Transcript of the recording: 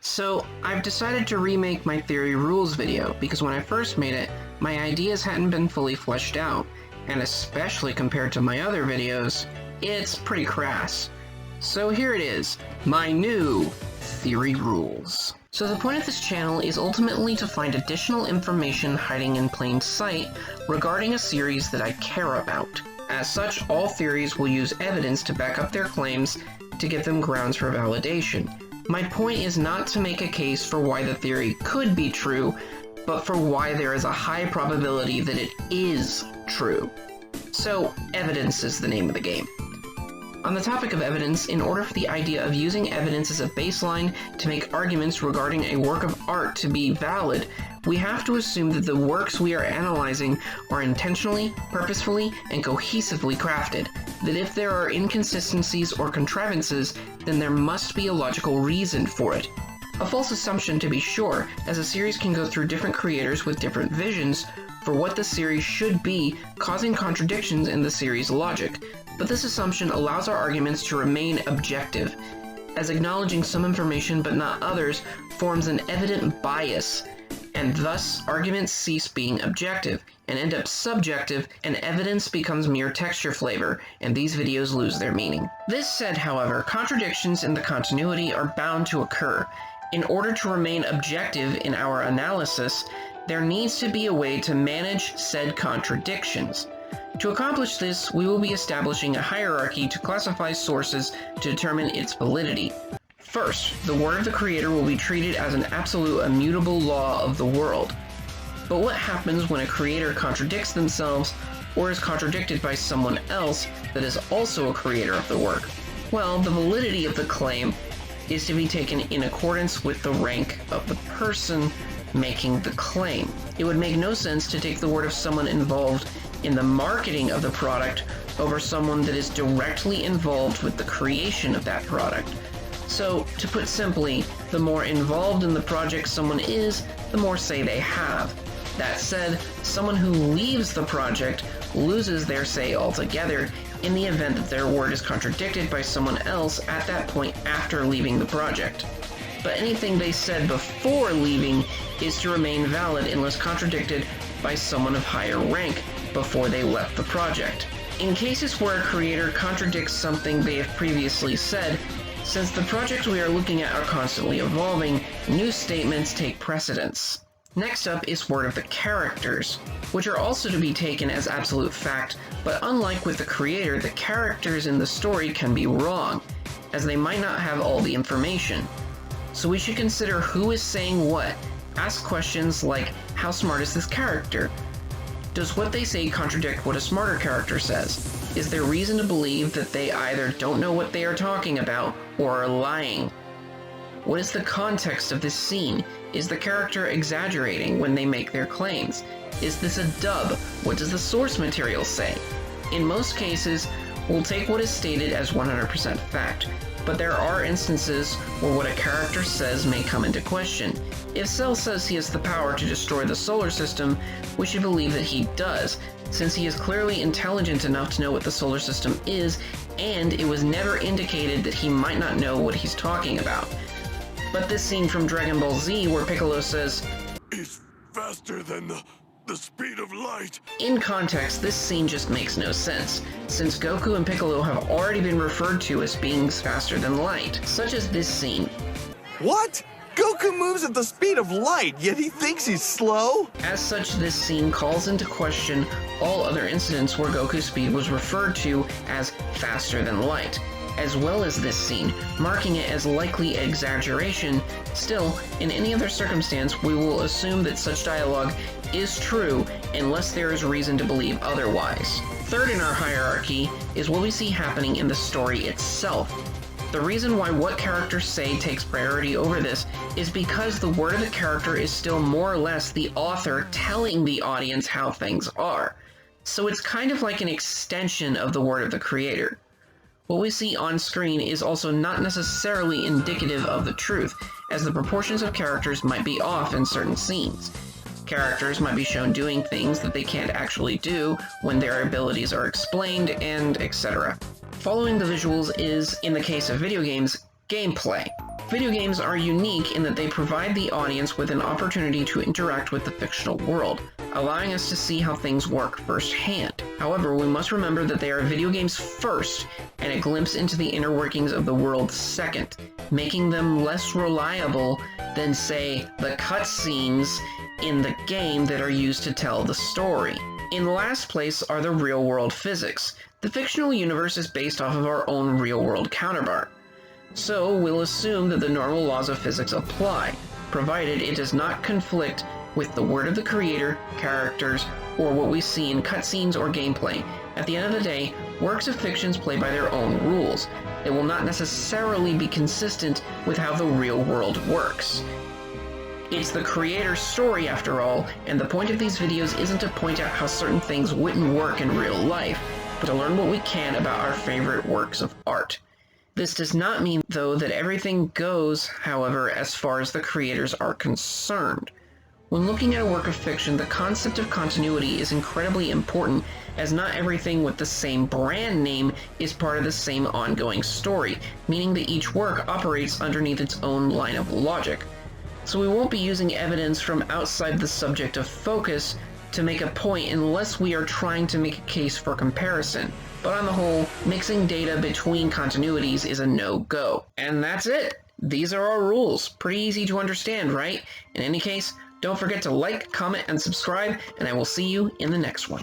So, I've decided to remake my Theory Rules video because when I first made it, my ideas hadn't been fully fleshed out, and especially compared to my other videos, it's pretty crass. So here it is, my new Theory Rules. So the point of this channel is ultimately to find additional information hiding in plain sight regarding a series that I care about. As such, all theories will use evidence to back up their claims to give them grounds for validation. My point is not to make a case for why the theory could be true, but for why there is a high probability that it is true. So, evidence is the name of the game. On the topic of evidence, in order for the idea of using evidence as a baseline to make arguments regarding a work of art to be valid, we have to assume that the works we are analyzing are intentionally, purposefully, and cohesively crafted. That if there are inconsistencies or contrivances, then there must be a logical reason for it. A false assumption, to be sure, as a series can go through different creators with different visions for what the series should be, causing contradictions in the series' logic. But this assumption allows our arguments to remain objective, as acknowledging some information but not others forms an evident bias, and thus arguments cease being objective and end up subjective, and evidence becomes mere texture flavor, and these videos lose their meaning. This said, however, contradictions in the continuity are bound to occur. In order to remain objective in our analysis, there needs to be a way to manage said contradictions. To accomplish this, we will be establishing a hierarchy to classify sources to determine its validity. First, the word of the creator will be treated as an absolute immutable law of the world. But what happens when a creator contradicts themselves or is contradicted by someone else that is also a creator of the work? Well, the validity of the claim is to be taken in accordance with the rank of the person making the claim. It would make no sense to take the word of someone involved in the marketing of the product over someone that is directly involved with the creation of that product. So, to put simply, the more involved in the project someone is, the more say they have. That said, someone who leaves the project loses their say altogether in the event that their word is contradicted by someone else at that point after leaving the project. But anything they said before leaving is to remain valid unless contradicted by someone of higher rank before they left the project. In cases where a creator contradicts something they have previously said, since the projects we are looking at are constantly evolving, new statements take precedence. Next up is word of the characters, which are also to be taken as absolute fact, but unlike with the creator, the characters in the story can be wrong, as they might not have all the information. So we should consider who is saying what, ask questions like, how smart is this character? Does what they say contradict what a smarter character says? Is there reason to believe that they either don't know what they are talking about or are lying? What is the context of this scene? Is the character exaggerating when they make their claims? Is this a dub? What does the source material say? In most cases, we'll take what is stated as 100% fact, but there are instances where what a character says may come into question. If Cell says he has the power to destroy the solar system, we should believe that he does, since he is clearly intelligent enough to know what the solar system is, and it was never indicated that he might not know what he's talking about. But this scene from Dragon Ball Z where Piccolo says, "It's faster than the speed of light." In context, this scene just makes no sense, since Goku and Piccolo have already been referred to as beings faster than light, such as this scene. What? Goku moves at the speed of light, yet he thinks he's slow? As such, this scene calls into question all other incidents where Goku's speed was referred to as faster than light, as well as this scene, marking it as likely exaggeration. Still, in any other circumstance, we will assume that such dialogue is true unless there is reason to believe otherwise. Third in our hierarchy is what we see happening in the story itself. The reason why what characters say takes priority over this is because the word of the character is still more or less the author telling the audience how things are. So it's kind of like an extension of the word of the creator. What we see on screen is also not necessarily indicative of the truth, as the proportions of characters might be off in certain scenes. Characters might be shown doing things that they can't actually do when their abilities are explained, and etc. Following the visuals is, in the case of video games, gameplay. Video games are unique in that they provide the audience with an opportunity to interact with the fictional world, allowing us to see how things work firsthand. However, we must remember that they are video games first and a glimpse into the inner workings of the world second, making them less reliable than, say, the cutscenes in the game that are used to tell the story. In last place are the real-world physics. The fictional universe is based off of our own real-world counterpart. So we'll assume that the normal laws of physics apply, provided it does not conflict with the word of the creator, characters, or what we see in cutscenes or gameplay. At the end of the day, works of fictions play by their own rules. They will not necessarily be consistent with how the real world works. It's the creator's story after all, and the point of these videos isn't to point out how certain things wouldn't work in real life, but to learn what we can about our favorite works of art. This does not mean, though, that everything goes, however, as far as the creators are concerned. When looking at a work of fiction, the concept of continuity is incredibly important, as not everything with the same brand name is part of the same ongoing story, meaning that each work operates underneath its own line of logic. So we won't be using evidence from outside the subject of focus to make a point unless we are trying to make a case for comparison. But on the whole, mixing data between continuities is a no-go. And that's it! These are our rules. Pretty easy to understand, right? In any case, don't forget to like, comment, and subscribe, and I will see you in the next one.